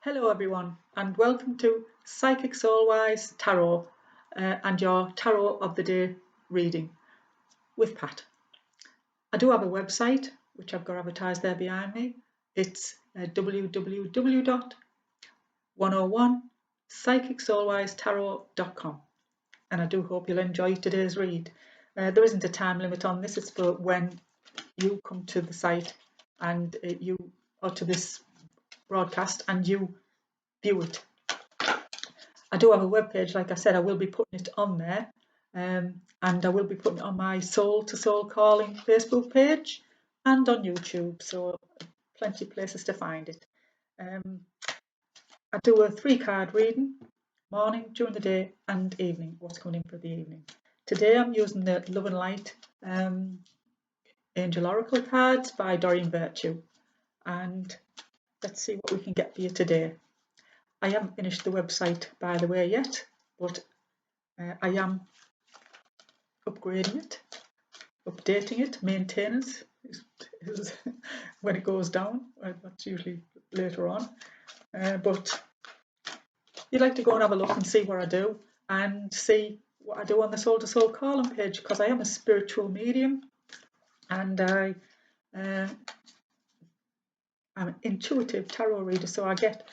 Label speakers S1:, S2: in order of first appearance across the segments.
S1: Hello everyone and welcome to Psychic Soulwise Tarot and your Tarot of the Day reading with Pat. I do have a website which I've got advertised there behind me. It's www.101psychicsoulwisetarot.com and I do hope you'll enjoy today's read. There isn't a time limit on this, it's for when you come to the site and to this broadcast and you view it. I do have a webpage, like I said, I will be putting it on there, and I will be putting it on my Soul to Soul Calling Facebook page and on YouTube, so plenty of places to find it. I do a 3-card reading, morning, during the day and evening, what's coming in for the evening. Today I'm using the Love and Light Angel Oracle cards by Doreen Virtue, and let's see what we can get for you today. I haven't finished the website, by the way, yet, but I am upgrading it, updating it. Maintenance is when it goes down. That's usually later on. But you'd like to go and have a look and see what I do and see what I do on the Soul to Soul Calling page, because I am a spiritual medium and I'm an intuitive tarot reader, so I get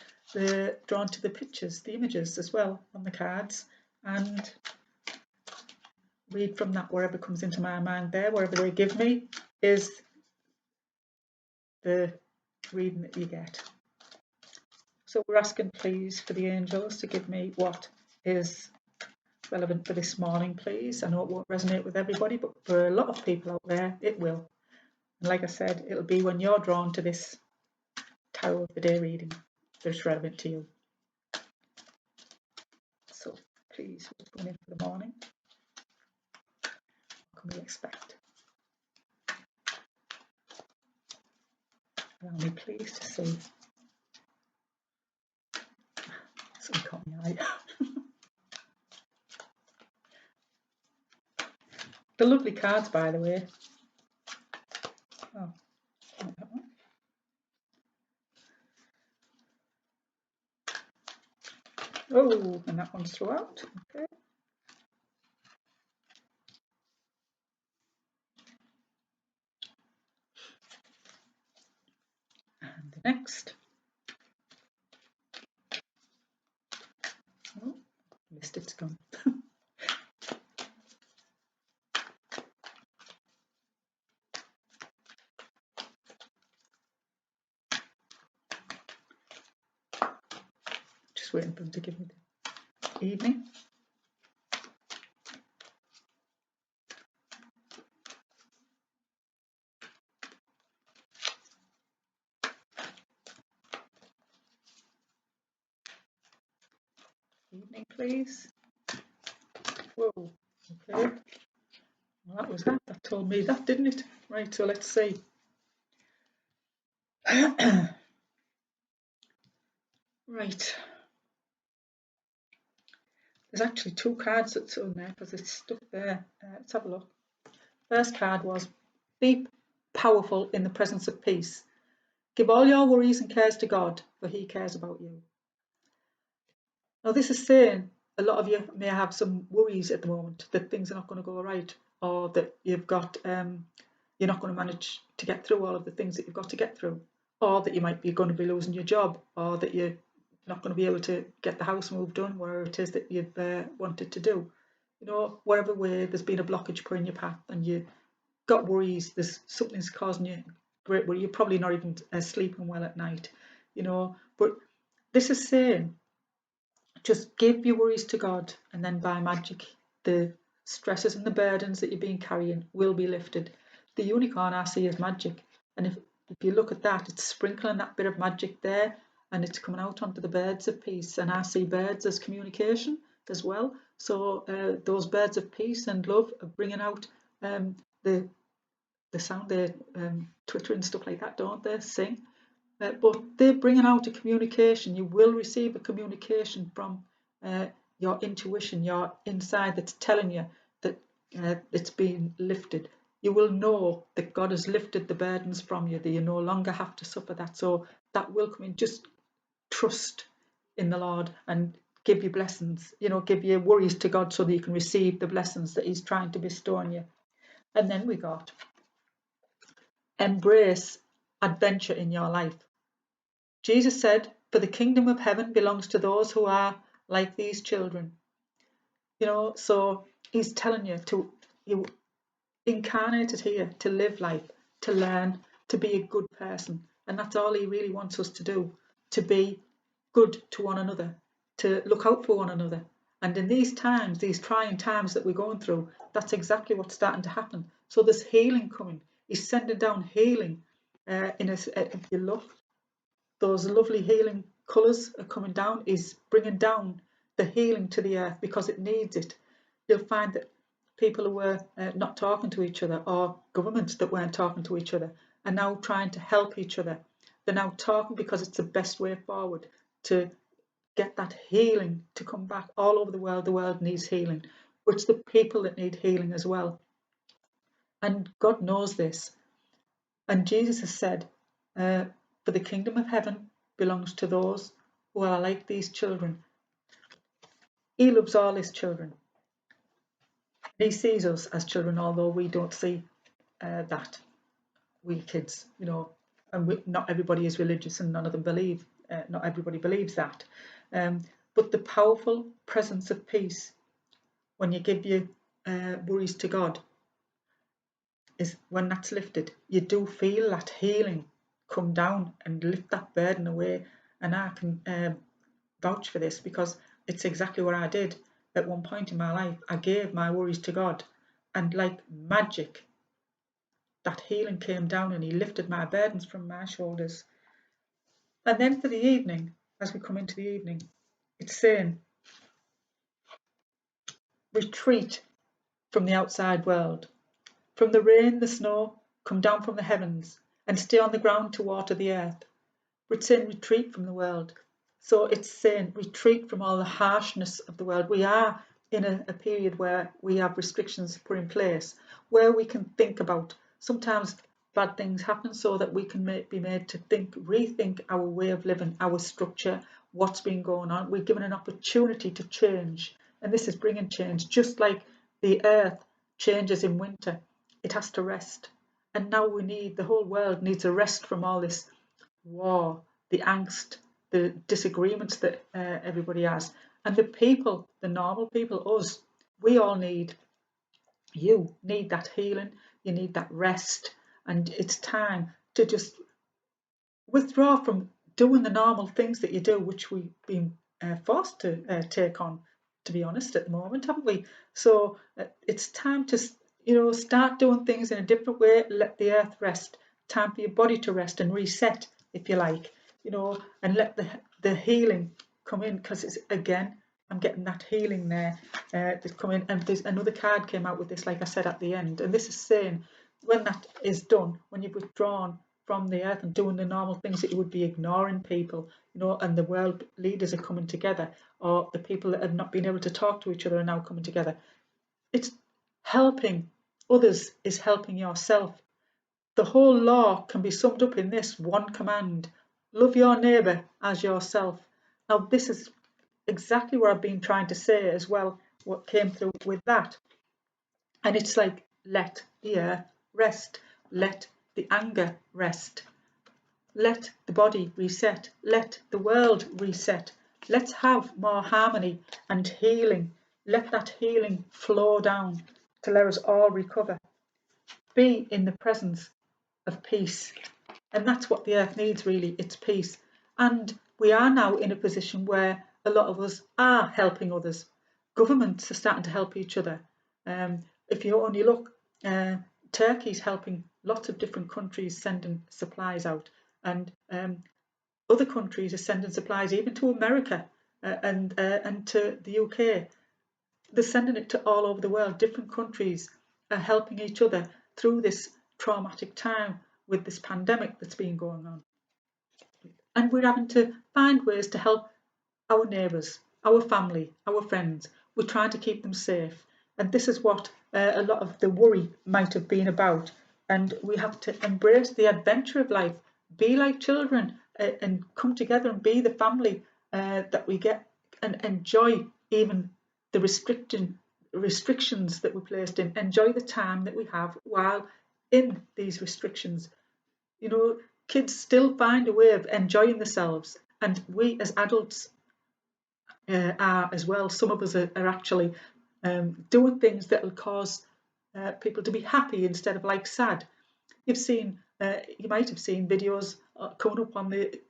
S1: drawn to the pictures, the images as well on the cards, and read from that. Wherever comes into my mind there, wherever they give me, is the reading that you get. So we're asking please for the angels to give me what is relevant for this morning, please. I know it won't resonate with everybody, but for a lot of people out there it will. And like I said, it'll be when you're drawn to this Tarot of the Day reading that's relevant to you. So please, what's going in for the morning? What can we expect? Allow me please to see. Something caught my eye. The lovely cards, by the way. Oh, not that one. Oh, and that one's throughout. Okay. And the next. Oh, missed it's gone. Just waiting for them to give me the evening. Evening, please. Whoa, okay. Well, that was that. That told me that, didn't it? Right, so let's see. Right. There's actually 2 cards that's on there because it's stuck there. Let's have a look. First card was be powerful in the presence of peace. Give all your worries and cares to God, for He cares about you. Now, this is saying a lot of you may have some worries at the moment that things are not going to go right, or that you've got you're not going to manage to get through all of the things that you've got to get through, or that you might be going to be losing your job, or that you're not going to be able to get the house move done, whatever it is that you've wanted to do. You know, whatever way there's been a blockage put in your path and you got worries, there's something's causing you great worry. You're probably not even sleeping well at night, you know. But this is saying, just give your worries to God, and then by magic, the stresses and the burdens that you've been carrying will be lifted. The unicorn I see is magic, and if you look at that, it's sprinkling that bit of magic there, and it's coming out onto the birds of peace. And I see birds as communication as well. So those birds of peace and love are bringing out the sound. They twitter and stuff like that, don't they? Sing. But they're bringing out a communication. You will receive a communication from your intuition, your inside, that's telling you that it's been lifted. You will know that God has lifted the burdens from you, that you no longer have to suffer that. So that will come in. Just trust in the Lord and give your blessings, give your worries to God so that you can receive the blessings that He's trying to bestow on you. And then we got embrace adventure in your life. Jesus said, "For the kingdom of heaven belongs to those who are like these children." So He's telling you incarnated here to live life, to learn, to be a good person. And that's all He really wants us to do, to be good to one another, to look out for one another. And in these times, these trying times that we're going through, that's exactly what's starting to happen. So there's healing coming. He's sending down healing. If you look, those lovely healing colours are coming down. He's bringing down the healing to the earth because it needs it. You'll find that people who were not talking to each other, or governments that weren't talking to each other, are now trying to help each other. They're now talking because it's the best way forward to get that healing to come back all over the world. The world needs healing, but it's the people that need healing as well. And God knows this. And Jesus has said, "For the kingdom of heaven belongs to those who are like these children." He loves all His children. He sees us as children, although we don't see that. We kids, and not everybody is religious, and none of them believe. Not everybody believes that. But the powerful presence of peace, when you give your worries to God, is when that's lifted. You do feel that healing come down and lift that burden away. And I can vouch for this because it's exactly what I did at one point in my life. I gave my worries to God, and like magic, that healing came down and He lifted my burdens from my shoulders. And then for the evening, as we come into the evening, it's saying, retreat from the outside world. From the rain, the snow, come down from the heavens and stay on the ground to water the earth. It's saying retreat from the world. So it's saying retreat from all the harshness of the world. We are in a period where we have restrictions put in place, where we can think about, sometimes bad things happen so that we can be made to rethink our way of living, our structure, what's been going on. We're given an opportunity to change, and this is bringing change. Just like the earth changes in winter, it has to rest. And now the whole world needs a rest from all this war, the angst, the disagreements that everybody has. And the people, the normal people, us, you need that healing, you need that rest, and it's time to just withdraw from doing the normal things that you do, which we've been forced to take on, to be honest, at the moment, haven't we? So it's time to start doing things in a different way. Let the earth rest. Time for your body to rest and reset, if you like, and let the healing come in, because it's, again, I'm getting that healing there that's coming. And there's another card came out with this, like I said at the end, and this is saying when that is done, when you've withdrawn from the earth and doing the normal things that you would be ignoring people, and the world leaders are coming together, or the people that have not been able to talk to each other are now coming together. It's helping others is helping yourself. The whole law can be summed up in this one command: love your neighbour as yourself. Now, this is exactly what I've been trying to say as well, what came through with that. And it's like, let the earth rest, let the anger rest, let the body reset, let the world reset. Let's have more harmony and healing. Let that healing flow down to let us all recover. Be in the presence of peace. And that's what the earth needs, really. It's peace. And we are now in a position where a lot of us are helping others. Governments are starting to help each other. If you only look, Turkey's helping lots of different countries, sending supplies out. And other countries are sending supplies even to America and to the UK. They're sending it to all over the world. Different countries are helping each other through this traumatic time with this pandemic that's been going on. And we're having to find ways to help our neighbours, our family, our friends. We're trying to keep them safe. And this is what a lot of the worry might have been about. And we have to embrace the adventure of life. Be like children. and come together and be the family that we get, and enjoy even the restrictions that we're placed in. Enjoy the time that we have while in these restrictions. You know, kids still find a way of enjoying themselves, and we as adults are as well. Some of us are actually doing things that will cause people to be happy instead of like sad. You might have seen videos coming up on the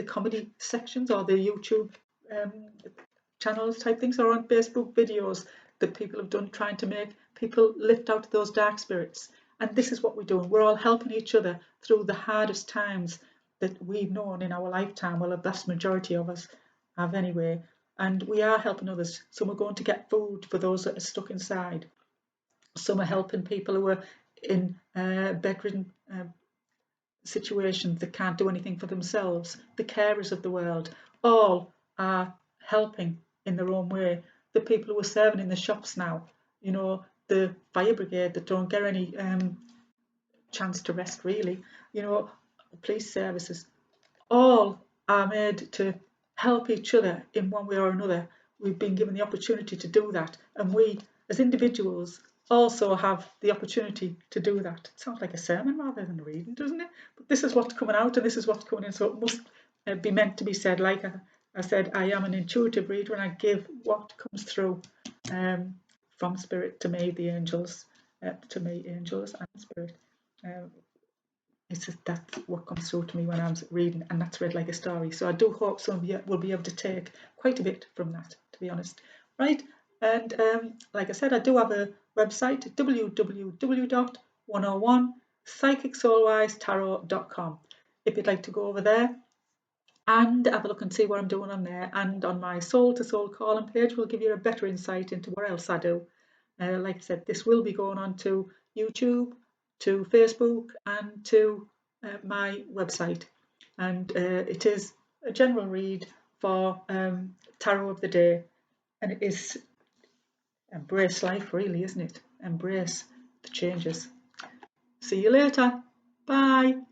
S1: comedy sections or the YouTube channels type things, or on Facebook videos that people have done trying to make people lift out those dark spirits. And this is what we're doing. We're all helping each other through the hardest times that we've known in our lifetime. Well, a vast majority of us have anyway. And we are helping others. Some are going to get food for those that are stuck inside. Some are helping people who are in bedridden situations that can't do anything for themselves. The carers of the world all are helping in their own way. The people who are serving in the shops now, you know, the fire brigade that don't get any chance to rest really, you know, police services, all are made to help each other in one way or another. We've been given the opportunity to do that, and we as individuals also have the opportunity to do that. It sounds like a sermon rather than a reading, doesn't it? But this is what's coming out and this is what's coming in, so it must be meant to be said. Like I said, I am an intuitive reader and I give what comes through from spirit to me, the angels, angels and spirit. It's just that's what comes through to me when I'm reading, and that's read like a story. So I do hope some of you will be able to take quite a bit from that, to be honest. Right, and like I said, I do have a website, www.101psychicsoulwisetarot.com. If you'd like to go over there and have a look and see what I'm doing on there, and on my Soul to Soul Calling page will give you a better insight into what else I do. Like I said, this will be going on to YouTube, to Facebook, and to my website. And it is a general read for Tarot of the Day, and it is embrace life, really, isn't it? Embrace the changes. See you later. Bye.